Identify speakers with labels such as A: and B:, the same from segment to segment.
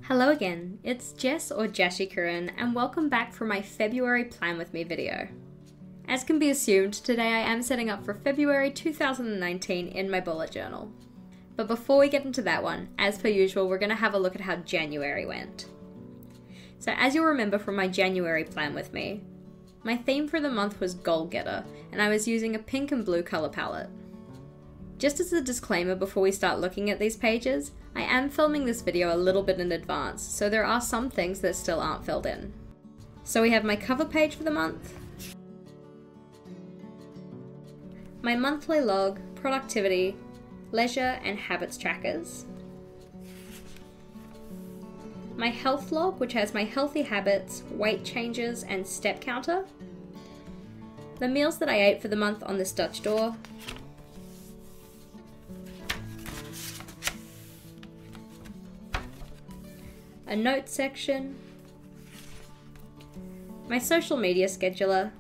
A: Hello again, it's Jess or Jashikuran and welcome back for my February Plan With Me video. As can be assumed, today I am setting up for February 2019 in my bullet journal. But before we get into that one, as per usual, we're going to have a look at how January went. So as you'll remember from my January Plan With Me, my theme for the month was Goal Getter, and I was using a pink and blue colour palette. Just as a disclaimer before we start looking at these pages, I am filming this video a little bit in advance, so there are some things that still aren't filled in. So we have my cover page for the month, my monthly log, productivity, leisure and habits trackers, my health log which has my healthy habits, weight changes and step counter, the meals that I ate for the month on this Dutch door, a notes section, my social media scheduler,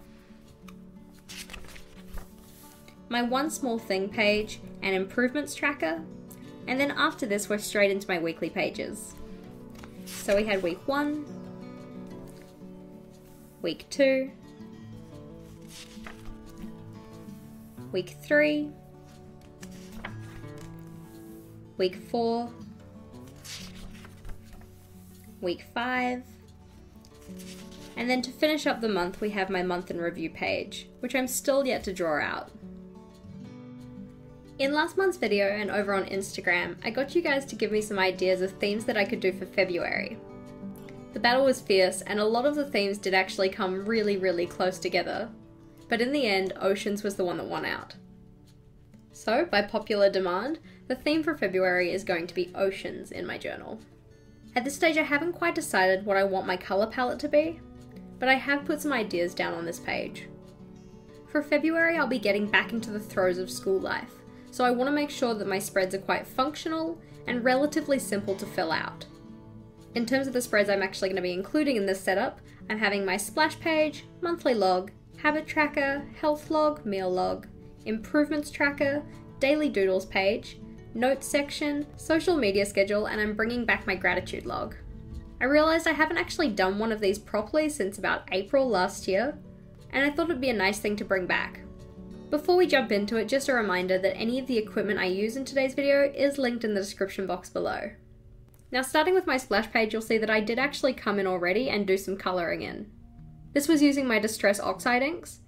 A: my one small thing page and improvements tracker, and then after this we're straight into my weekly pages. So we had week 1, week 2, week 3, week 4, week 5, and then to finish up the month we have my month in review page, which I'm still yet to draw out. In last month's video and over on Instagram, I got you guys to give me some ideas of themes that I could do for February. The battle was fierce and a lot of the themes did actually come really close together, but in the end oceans was the one that won out. So by popular demand, the theme for February is going to be oceans in my journal. At this stage I haven't quite decided what I want my colour palette to be, but I have put some ideas down on this page. For February I'll be getting back into the throes of school life, so I want to make sure that my spreads are quite functional and relatively simple to fill out. In terms of the spreads I'm actually going to be including in this setup, I'm having my splash page, monthly log, habit tracker, health log, meal log, improvements tracker, daily doodles page, notes section, social media schedule, and I'm bringing back my gratitude log. I realised I haven't actually done one of these properly since about April last year, and I thought it'd be a nice thing to bring back. Before we jump into it, just a reminder that any of the equipment I use in today's video is linked in the description box below. Now starting with my splash page, you'll see that I did actually come in already and do some colouring in. This was using my Distress Oxide inks,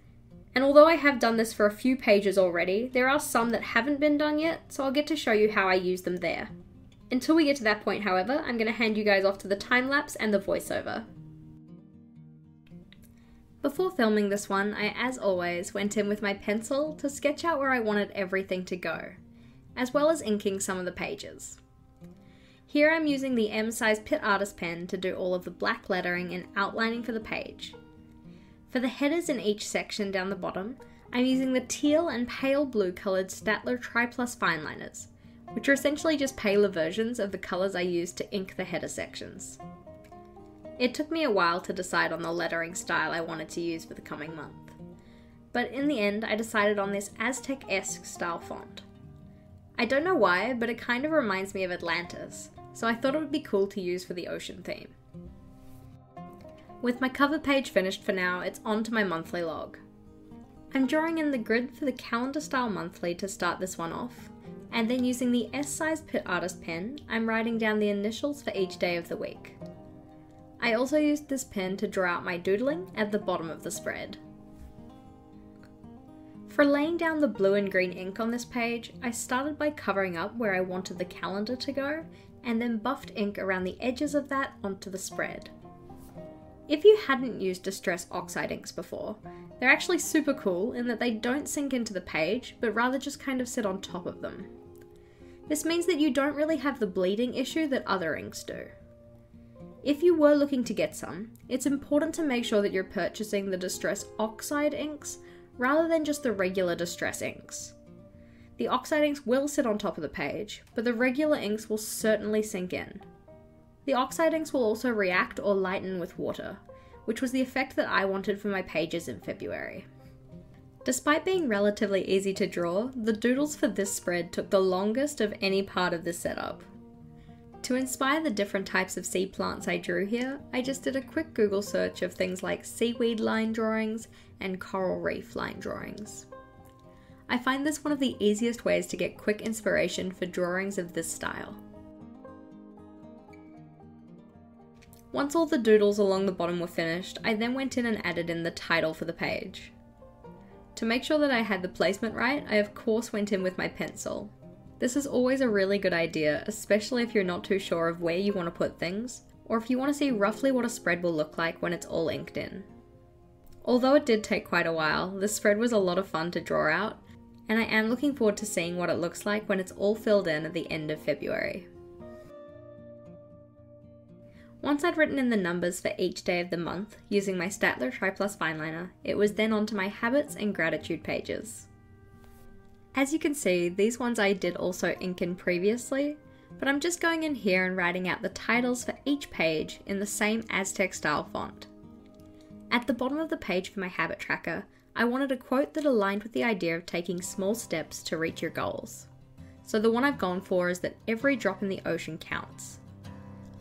A: and although I have done this for a few pages already, there are some that haven't been done yet, so I'll get to show you how I use them there. Until we get to that point, however, I'm going to hand you guys off to the time lapse and the voiceover. Before filming this one, I, as always, went in with my pencil to sketch out where I wanted everything to go, as well as inking some of the pages. Here I'm using the M-size Pitt Artist pen to do all of the black lettering and outlining for the page. For the headers in each section down the bottom, I'm using the teal and pale blue coloured Staedtler Tri-Plus Fineliners, which are essentially just paler versions of the colours I used to ink the header sections. It took me a while to decide on the lettering style I wanted to use for the coming month, but in the end I decided on this Aztec-esque style font. I don't know why, but it kind of reminds me of Atlantis, so I thought it would be cool to use for the ocean theme. With my cover page finished for now, it's on to my monthly log. I'm drawing in the grid for the calendar style monthly to start this one off, and then using the S-size Pitt Artist pen, I'm writing down the initials for each day of the week. I also used this pen to draw out my doodling at the bottom of the spread. For laying down the blue and green ink on this page, I started by covering up where I wanted the calendar to go, and then buffed ink around the edges of that onto the spread. If you hadn't used Distress Oxide inks before, they're actually super cool in that they don't sink into the page, but rather just kind of sit on top of them. This means that you don't really have the bleeding issue that other inks do. If you were looking to get some, it's important to make sure that you're purchasing the Distress Oxide inks rather than just the regular Distress inks. The Oxide inks will sit on top of the page, but the regular inks will certainly sink in. The Oxide inks will also react or lighten with water, which was the effect that I wanted for my pages in February. Despite being relatively easy to draw, the doodles for this spread took the longest of any part of this setup. To inspire the different types of sea plants I drew here, I just did a quick Google search of things like seaweed line drawings and coral reef line drawings. I find this one of the easiest ways to get quick inspiration for drawings of this style. Once all the doodles along the bottom were finished, I then went in and added in the title for the page. To make sure that I had the placement right, I of course went in with my pencil. This is always a really good idea, especially if you're not too sure of where you want to put things, or if you want to see roughly what a spread will look like when it's all inked in. Although it did take quite a while, this spread was a lot of fun to draw out, and I am looking forward to seeing what it looks like when it's all filled in at the end of February. Once I'd written in the numbers for each day of the month using my Staedtler Tri-Plus Fineliner, it was then onto my habits and gratitude pages. As you can see, these ones I did also ink in previously, but I'm just going in here and writing out the titles for each page in the same Aztec style font. At the bottom of the page for my habit tracker, I wanted a quote that aligned with the idea of taking small steps to reach your goals. So the one I've gone for is that every drop in the ocean counts.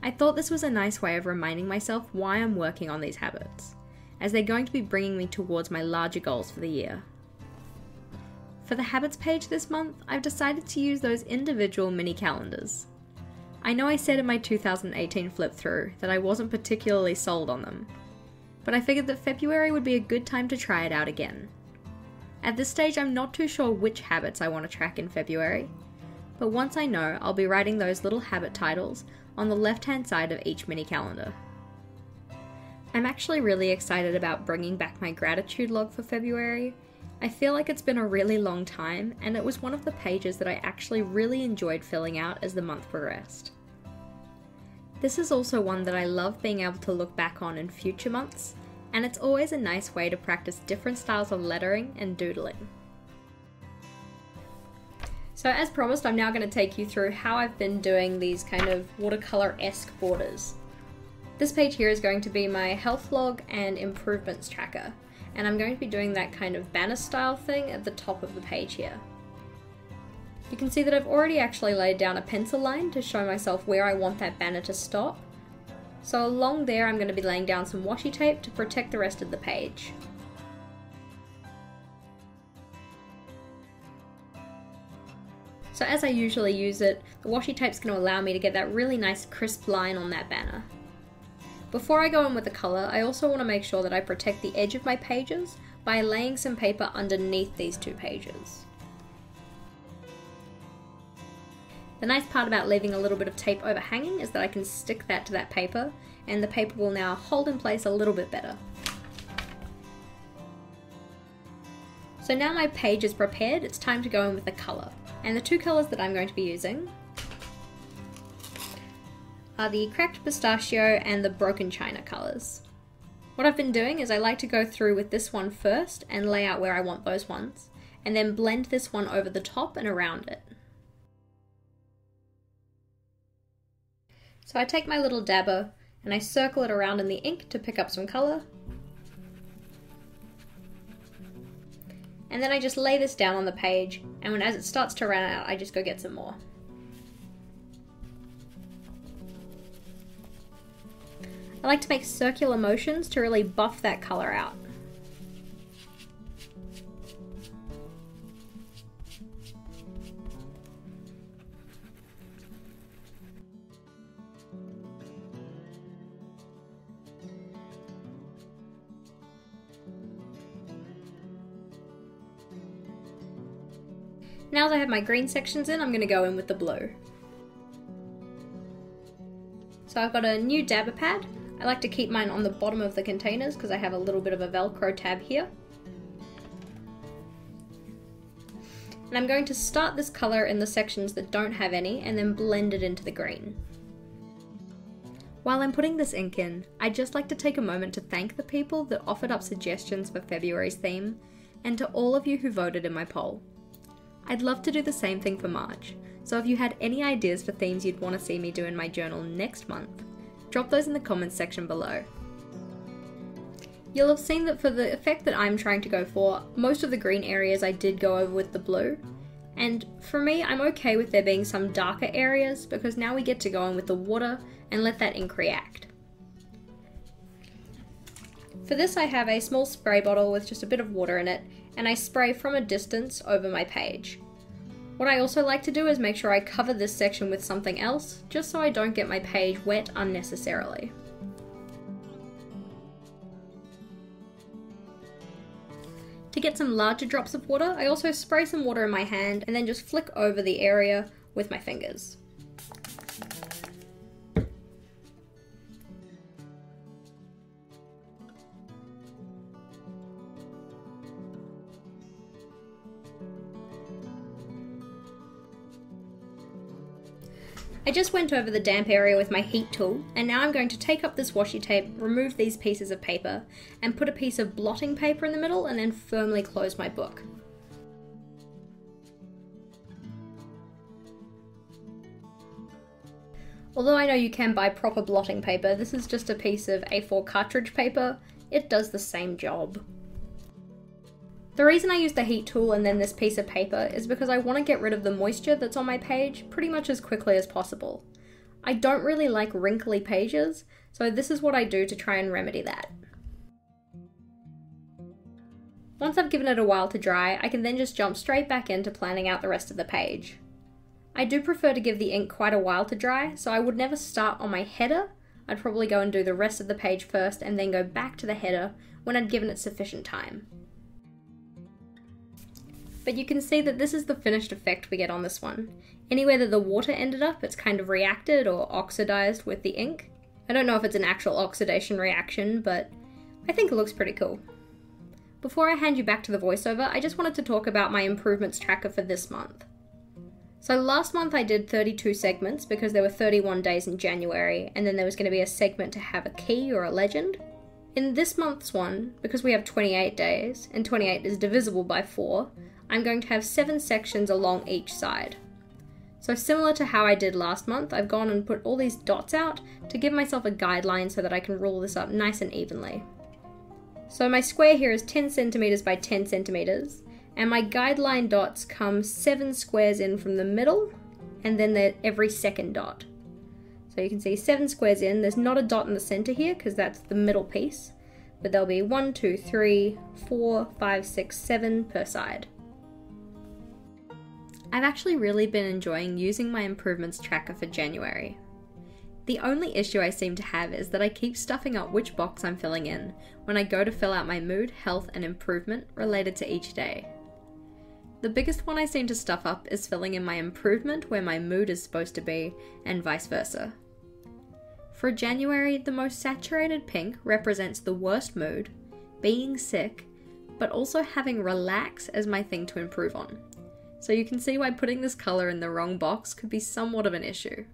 A: I thought this was a nice way of reminding myself why I'm working on these habits, as they're going to be bringing me towards my larger goals for the year. For the habits page this month, I've decided to use those individual mini calendars. I know I said in my 2018 flip through that I wasn't particularly sold on them, but I figured that February would be a good time to try it out again. At this stage, I'm not too sure which habits I want to track in February, but once I know, I'll be writing those little habit titles on the left-hand side of each mini calendar. I'm actually really excited about bringing back my gratitude log for February. I feel like it's been a really long time, and it was one of the pages that I actually really enjoyed filling out as the month progressed. This is also one that I love being able to look back on in future months, and it's always a nice way to practice different styles of lettering and doodling. So as promised, I'm now going to take you through how I've been doing these kind of watercolor-esque borders. This page here is going to be my health log and improvements tracker, and I'm going to be doing that kind of banner style thing at the top of the page here. You can see that I've already actually laid down a pencil line to show myself where I want that banner to stop. So along there I'm going to be laying down some washi tape to protect the rest of the page. So as I usually use it, the washi tape's going to allow me to get that really nice crisp line on that banner. Before I go in with the colour, I also want to make sure that I protect the edge of my pages by laying some paper underneath these two pages. The nice part about leaving a little bit of tape overhanging is that I can stick that to that paper, and the paper will now hold in place a little bit better. So now my page is prepared, it's time to go in with the colour. And the two colours that I'm going to be using are the Cracked Pistachio and the Broken China colours. What I've been doing is I like to go through with this one first and lay out where I want those ones, and then blend this one over the top and around it. So I take my little dabber and I circle it around in the ink to pick up some colour. And then I just lay this down on the page, and as it starts to run out, I just go get some more. I like to make circular motions to really buff that colour out. Now that I have my green sections in, I'm going to go in with the blue. So I've got a new dabber pad. I like to keep mine on the bottom of the containers because I have a little bit of a Velcro tab here. And I'm going to start this colour in the sections that don't have any and then blend it into the green. While I'm putting this ink in, I'd just like to take a moment to thank the people that offered up suggestions for February's theme, and to all of you who voted in my poll. I'd love to do the same thing for March, so if you had any ideas for themes you'd want to see me do in my journal next month, drop those in the comments section below. You'll have seen that for the effect that I'm trying to go for, most of the green areas I did go over with the blue, And for me, I'm okay with there being some darker areas because now we get to go in with the water and let that ink react. For this I have a small spray bottle with just a bit of water in it, and I spray from a distance over my page. What I also like to do is make sure I cover this section with something else, just so I don't get my page wet unnecessarily. To get some larger drops of water, I also spray some water in my hand and then just flick over the area with my fingers. I just went over the damp area with my heat tool, and now I'm going to take up this washi tape, remove these pieces of paper, and put a piece of blotting paper in the middle and then firmly close my book. Although I know you can buy proper blotting paper, this is just a piece of A4 cartridge paper. It does the same job. The reason I use the heat tool and then this piece of paper is because I want to get rid of the moisture that's on my page pretty much as quickly as possible. I don't really like wrinkly pages, so this is what I do to try and remedy that. Once I've given it a while to dry, I can then just jump straight back into planning out the rest of the page. I do prefer to give the ink quite a while to dry, so I would never start on my header. I'd probably go and do the rest of the page first and then go back to the header when I'd given it sufficient time. But you can see that this is the finished effect we get on this one. Anywhere that the water ended up, it's kind of reacted or oxidized with the ink. I don't know if it's an actual oxidation reaction, but I think it looks pretty cool. Before I hand you back to the voiceover, I just wanted to talk about my improvements tracker for this month. So last month I did 32 segments because there were 31 days in January, and then there was going to be a segment to have a key or a legend. In this month's one, because we have 28 days, and 28 is divisible by 4, I'm going to have 7 sections along each side. So similar to how I did last month, I've gone and put all these dots out to give myself a guideline so that I can rule this up nice and evenly. So my square here is 10 centimeters by 10 centimeters, and my guideline dots come 7 squares in from the middle, and then they're every second dot. So you can see 7 squares in. There's not a dot in the center here because that's the middle piece, but there'll be 1, 2, 3, 4, 5, 6, 7 per side. I've actually really been enjoying using my improvements tracker for January. The only issue I seem to have is that I keep stuffing up which box I'm filling in when I go to fill out my mood, health, and improvement related to each day. The biggest one I seem to stuff up is filling in my improvement where my mood is supposed to be, and vice versa. For January, the most saturated pink represents the worst mood, being sick, but also having relax as my thing to improve on. So you can see why putting this colour in the wrong box could be somewhat of an issue.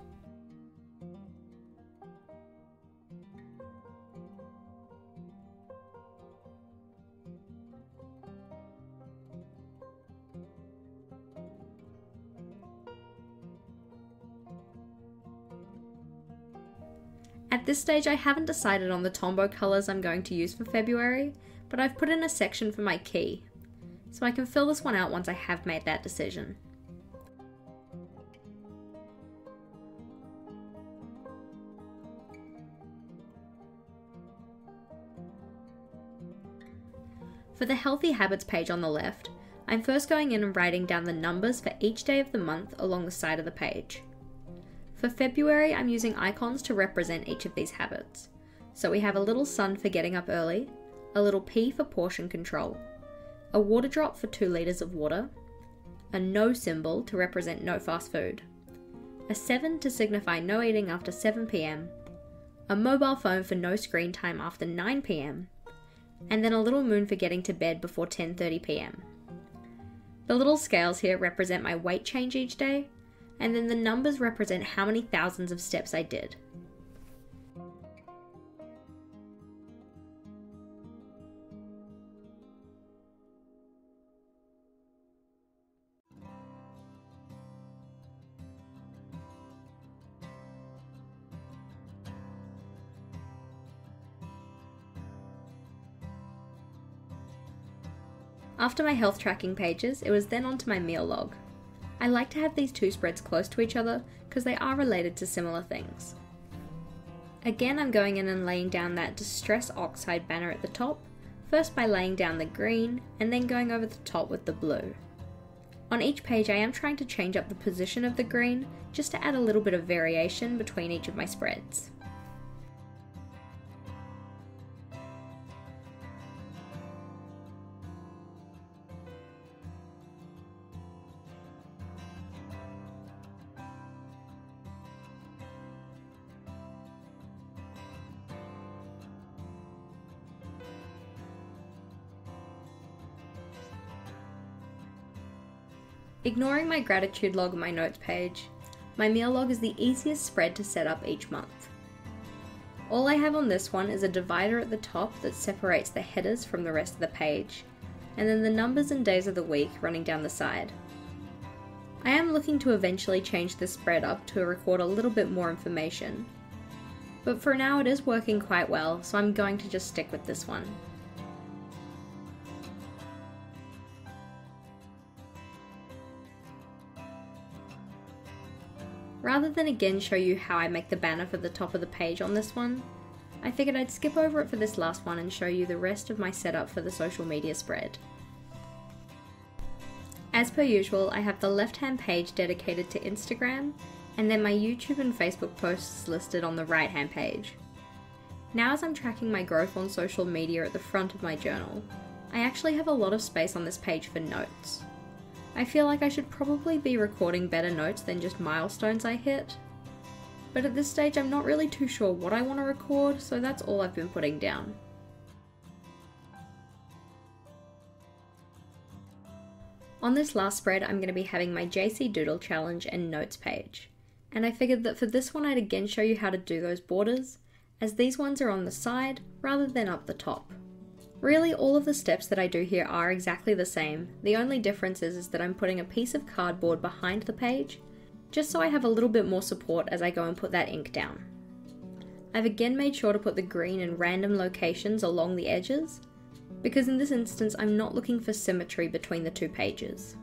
A: At this stage I haven't decided on the Tombow colours I'm going to use for February, but I've put in a section for my key, so I can fill this one out once I have made that decision. For the Healthy Habits page on the left, I'm first going in and writing down the numbers for each day of the month along the side of the page. For February, I'm using icons to represent each of these habits. So we have a little sun for getting up early, a little P for portion control, a water drop for 2 liters of water, a no symbol to represent no fast food, a 7 to signify no eating after 7 p.m, a mobile phone for no screen time after 9 p.m, and then a little moon for getting to bed before 10:30 p.m. The little scales here represent my weight change each day, and then the numbers represent how many thousands of steps I did. After my health tracking pages, it was then onto my meal log. I like to have these two spreads close to each other because they are related to similar things. Again, I'm going in and laying down that Distress Oxide banner at the top, first by laying down the green and then going over the top with the blue. On each page I am trying to change up the position of the green just to add a little bit of variation between each of my spreads. Ignoring my gratitude log on my notes page, my meal log is the easiest spread to set up each month. All I have on this one is a divider at the top that separates the headers from the rest of the page, and then the numbers and days of the week running down the side. I am looking to eventually change this spread up to record a little bit more information, but for now it is working quite well, so I'm going to just stick with this one. Rather than again show you how I make the banner for the top of the page on this one, I figured I'd skip over it for this last one and show you the rest of my setup for the social media spread. As per usual, I have the left-hand page dedicated to Instagram, and then my YouTube and Facebook posts listed on the right-hand page. Now as I'm tracking my growth on social media at the front of my journal, I actually have a lot of space on this page for notes. I feel like I should probably be recording better notes than just milestones I hit, but at this stage I'm not really too sure what I want to record, so that's all I've been putting down. On this last spread I'm going to be having my JC Doodle Challenge and notes page, and I figured that for this one I'd again show you how to do those borders, as these ones are on the side rather than up the top. Really, all of the steps that I do here are exactly the same. The only difference is that I'm putting a piece of cardboard behind the page, just so I have a little bit more support as I go and put that ink down. I've again made sure to put the green in random locations along the edges, because in this instance I'm not looking for symmetry between the two pages.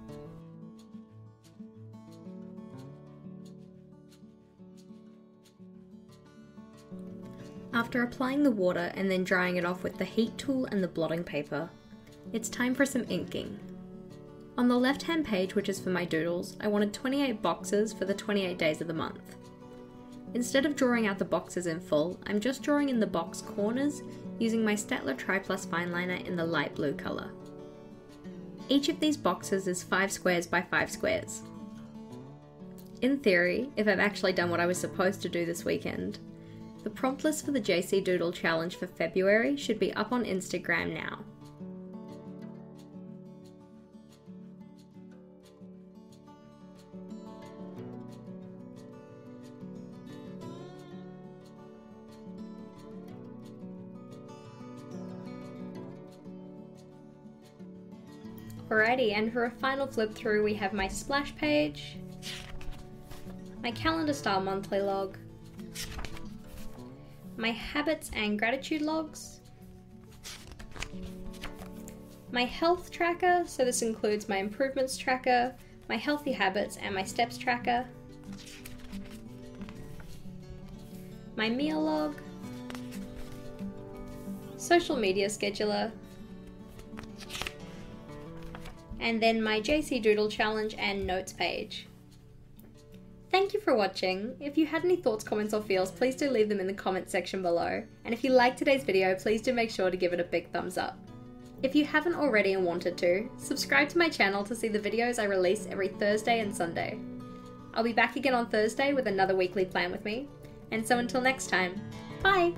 A: After applying the water and then drying it off with the heat tool and the blotting paper, it's time for some inking. On the left hand page, which is for my doodles, I wanted 28 boxes for the 28 days of the month. Instead of drawing out the boxes in full, I'm just drawing in the box corners using my Staedtler Tri-Plus fine liner in the light blue colour. Each of these boxes is 5 squares by 5 squares. In theory, if I've actually done what I was supposed to do this weekend, the prompt list for the JC Doodle Challenge for February should be up on Instagram now. Alrighty, and for a final flip through we have my splash page, my calendar style monthly log, my habits and gratitude logs, my health tracker, so this includes my improvements tracker, my healthy habits and my steps tracker, my meal log, social media scheduler, and then my JC Doodle Challenge and notes page. Thank you for watching. If you had any thoughts, comments or feels, please do leave them in the comment section below. And if you liked today's video, please do make sure to give it a big thumbs up. If you haven't already and wanted to, subscribe to my channel to see the videos I release every Thursday and Sunday. I'll be back again on Thursday with another weekly plan with me. And so until next time, bye!